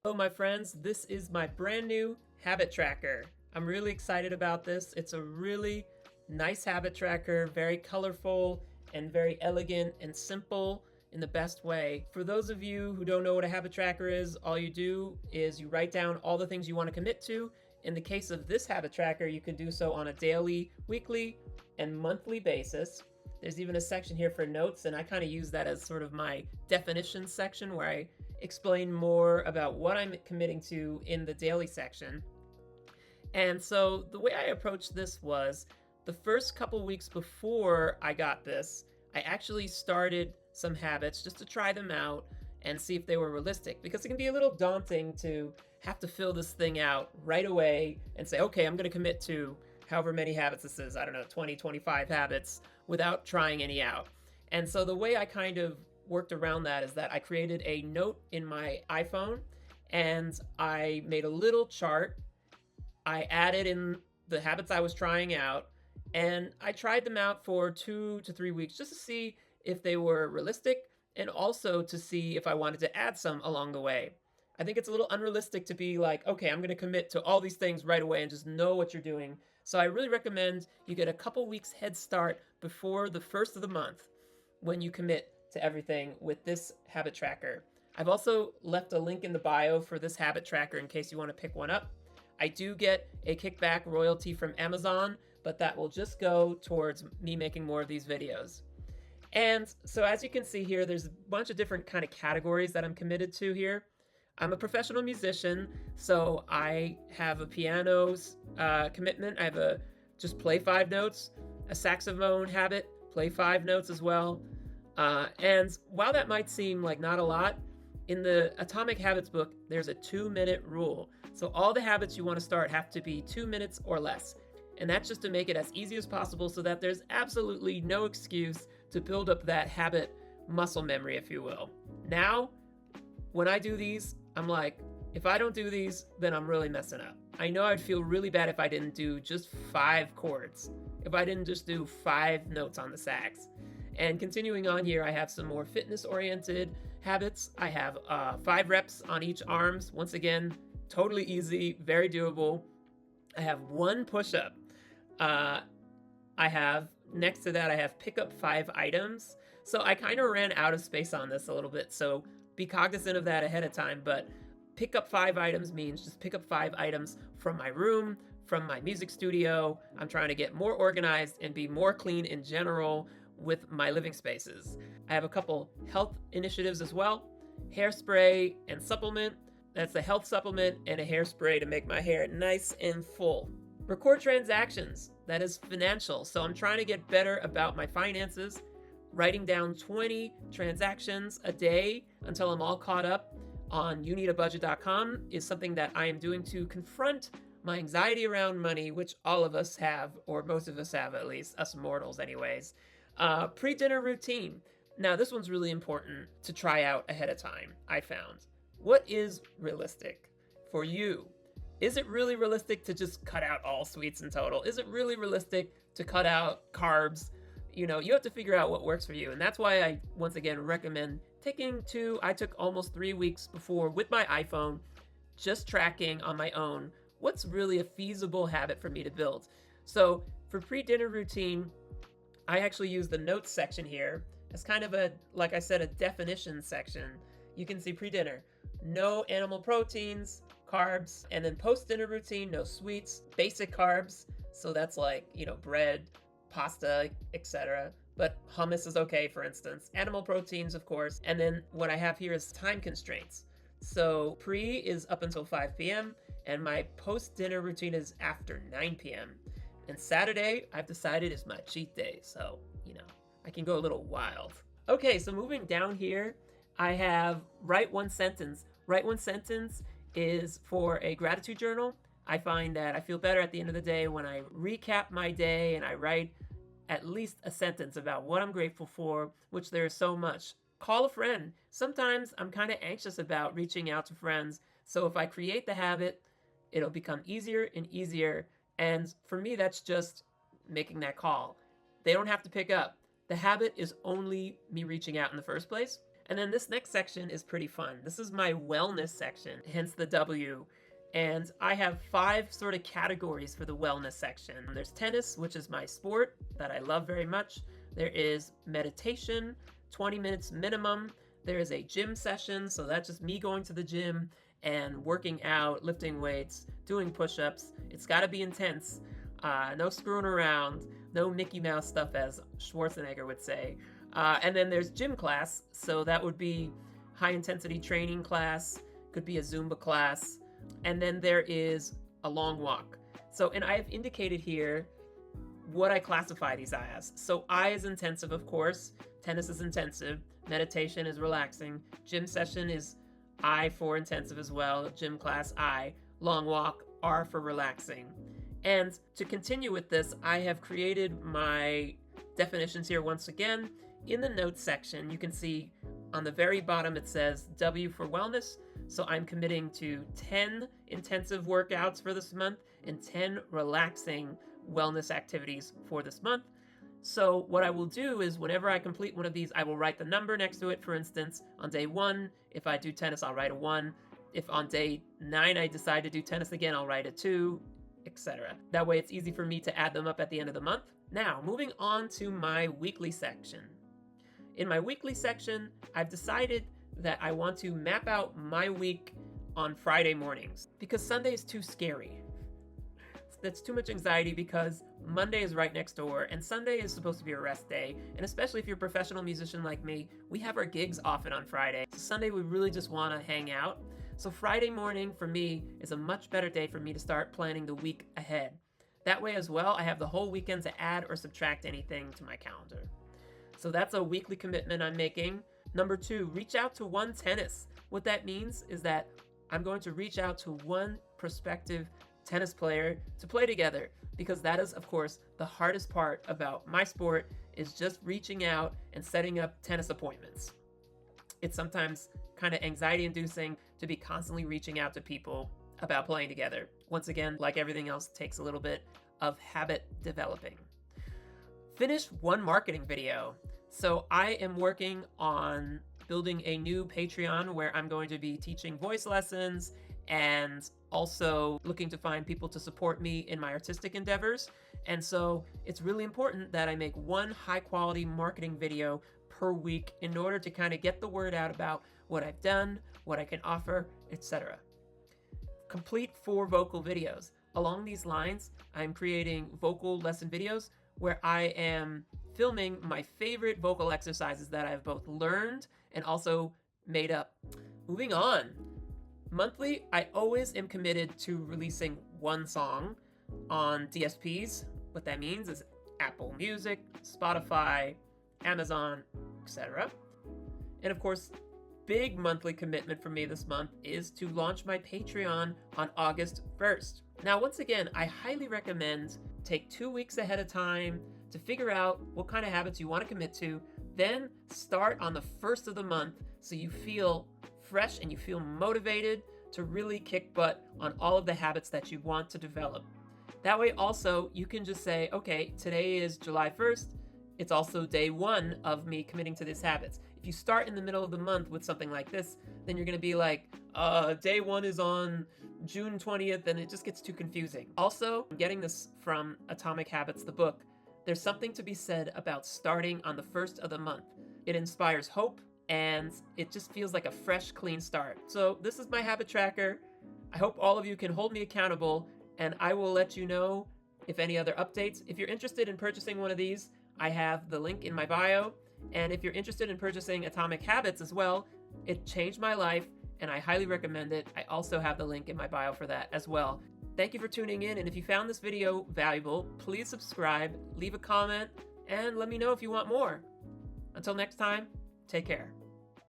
Hello, my friends. This is my brand new habit tracker. I'm really excited about this. It's a really nice habit tracker, very colorful and very elegant and simple in the best way. For those of you who don't know what a habit tracker is, all you do is you write down all the things you want to commit to. In the case of this habit tracker, you can do so on a daily, weekly, and monthly basis. There's even a section here for notes, and I kind of use that as sort of my definition section where I explain more about what I'm committing to in the daily section. And so the way I approached this was the first couple weeks before I got this, I actually started some habits just to try them out and see if they were realistic, because it can be a little daunting to have to fill this thing out right away and say, okay, I'm going to commit to however many habits this is, I don't know, 20, 25 habits without trying any out. And so the way I kind of worked around that is that I created a note in my iPhone and I made a little chart. I added in the habits I was trying out and I tried them out for 2 to 3 weeks just to see if they were realistic and also to see if I wanted to add some along the way. I think it's a little unrealistic to be like, okay, I'm going to commit to all these things right away and just know what you're doing. So I really recommend you get a couple weeks head start before the first of the month when you commit to everything with this habit tracker. I've also left a link in the bio for this habit tracker in case you want to pick one up. I do get a kickback royalty from Amazon, but that will just go towards me making more of these videos. And so as you can see here, there's a bunch of different kind of categories that I'm committed to here. I'm a professional musician, so I have a piano commitment. I have a just play 5 notes, a saxophone habit, play 5 notes as well. And while that might seem like not a lot, in the Atomic Habits book, there's a 2-minute rule. So all the habits you want to start have to be 2 minutes or less. And that's just to make it as easy as possible so that there's absolutely no excuse to build up that habit muscle memory, if you will. Now, when I do these, I'm like, if I don't do these, then I'm really messing up. I know I'd feel really bad if I didn't do just 5 chords, if I didn't just do 5 notes on the sax. And continuing on here, I have some more fitness-oriented habits. I have 5 reps on each arms. Once again, totally easy, very doable. I have 1 push-up. I have, next to that, I have pick up 5 items. So I kind of ran out of space on this a little bit, so be cognizant of that ahead of time. But pick up 5 items means just pick up 5 items from my room, from my music studio. I'm trying to get more organized and be more clean in general with my living spaces. I have a couple health initiatives as well. Hairspray and supplement. That's a health supplement and a hairspray to make my hair nice and full. Record transactions. That is financial. So I'm trying to get better about my finances. Writing down 20 transactions a day until I'm all caught up on youneedabudget.com is something that I am doing to confront my anxiety around money, which all of us have, or most of us have at least, us mortals anyways. Pre-dinner routine. Now, this one's really important to try out ahead of time, I found. What is realistic for you? Is it really realistic to just cut out all sweets in total? Is it really realistic to cut out carbs? You know, you have to figure out what works for you. And that's why I, once again, recommend I took almost 3 weeks before with my iPhone, just tracking on my own what's really a feasible habit for me to build. So for pre-dinner routine, I actually use the notes section here as kind of a, like I said, a definition section. You can see pre-dinner, no animal proteins, carbs, and then post-dinner routine, no sweets, basic carbs. So that's like, bread, pasta, etc. But hummus is okay, for instance. Animal proteins, of course. And then what I have here is time constraints. So pre is up until 5 p.m. and my post-dinner routine is after 9 p.m. And Saturday, I've decided, is my cheat day. So, I can go a little wild. Okay, so moving down here, I have write 1 sentence. Write 1 sentence is for a gratitude journal. I find that I feel better at the end of the day when I recap my day and I write at least a sentence about what I'm grateful for, which there is so much. Call a friend. Sometimes I'm kind of anxious about reaching out to friends. So if I create the habit, it'll become easier and easier. And for me, that's just making that call. They don't have to pick up. The habit is only me reaching out in the first place. And then this next section is pretty fun. This is my wellness section, hence the W. And I have 5 sort of categories for the wellness section. There's tennis, which is my sport that I love very much. There is meditation, 20 minutes minimum. There is a gym session, so that's just me going to the gym and working out, lifting weights, doing push-ups. It's got to be intense. No screwing around, no Mickey Mouse stuff, as Schwarzenegger would say. And then there's gym class, so that would be high-intensity training class, could be a Zumba class. And then there is a long walk. So, and I have indicated here what I classify these as. So I is intensive, of course. Tennis is intensive. Meditation is relaxing. Gym session is I for intensive as well. Gym class, I. Long walk, R for relaxing. And to continue with this, I have created my definitions here once again. In the notes section, you can see on the very bottom it says W for wellness. So I'm committing to 10 intensive workouts for this month and 10 relaxing wellness activities for this month. So what I will do is whenever I complete one of these, I will write the number next to it. For instance, on day 1, if I do tennis, I'll write a 1. If on day 9 I decide to do tennis again, I'll write a 2, etc. That way it's easy for me to add them up at the end of the month. Now, moving on to my weekly section. In my weekly section, I've decided that I want to map out my week on Friday mornings because Sunday is too scary. That's too much anxiety because Monday is right next door and Sunday is supposed to be a rest day. And especially if you're a professional musician like me, we have our gigs often on Friday. So Sunday we really just want to hang out. So Friday morning for me is a much better day for me to start planning the week ahead. That way as well, I have the whole weekend to add or subtract anything to my calendar. So that's a weekly commitment I'm making. Number 2, reach out to one tennis. What that means is that I'm going to reach out to one prospective tennis player to play together, because that is, of course, the hardest part about my sport is just reaching out and setting up tennis appointments. It's sometimes kind of anxiety inducing to be constantly reaching out to people about playing together. Once again, like everything else, it takes a little bit of habit developing. Finish one marketing video. So I am working on building a new Patreon where I'm going to be teaching voice lessons and also looking to find people to support me in my artistic endeavors. And so it's really important that I make one high quality marketing video per week in order to kind of get the word out about what I've done, what I can offer, etc. Complete 4 vocal videos. Along these lines, I'm creating vocal lesson videos where I am filming my favorite vocal exercises that I've both learned and also made up. Moving on. Monthly, I always am committed to releasing one song on DSPs. What that means is Apple Music, Spotify, Amazon, etc. And of course, big monthly commitment for me this month is to launch my Patreon on August 1st. Now, once again, I highly recommend take 2 weeks ahead of time to figure out what kind of habits you want to commit to, then start on the 1st of the month so you feel fresh and you feel motivated to really kick butt on all of the habits that you want to develop. That way also you can just say, okay, today is July 1st. It's also day 1 of me committing to these habits. If you start in the middle of the month with something like this, then you're going to be like, day 1 is on June 20th, and it just gets too confusing. Also, I'm getting this from Atomic Habits, the book. There's something to be said about starting on the 1st of the month. It inspires hope, and it just feels like a fresh, clean start. So this is my habit tracker. I hope all of you can hold me accountable, and I will let you know if any other updates. If you're interested in purchasing one of these, I have the link in my bio. And if you're interested in purchasing Atomic Habits as well, it changed my life, and I highly recommend it. I also have the link in my bio for that as well. Thank you for tuning in, and if you found this video valuable, please subscribe, leave a comment, and let me know if you want more. Until next time, take care.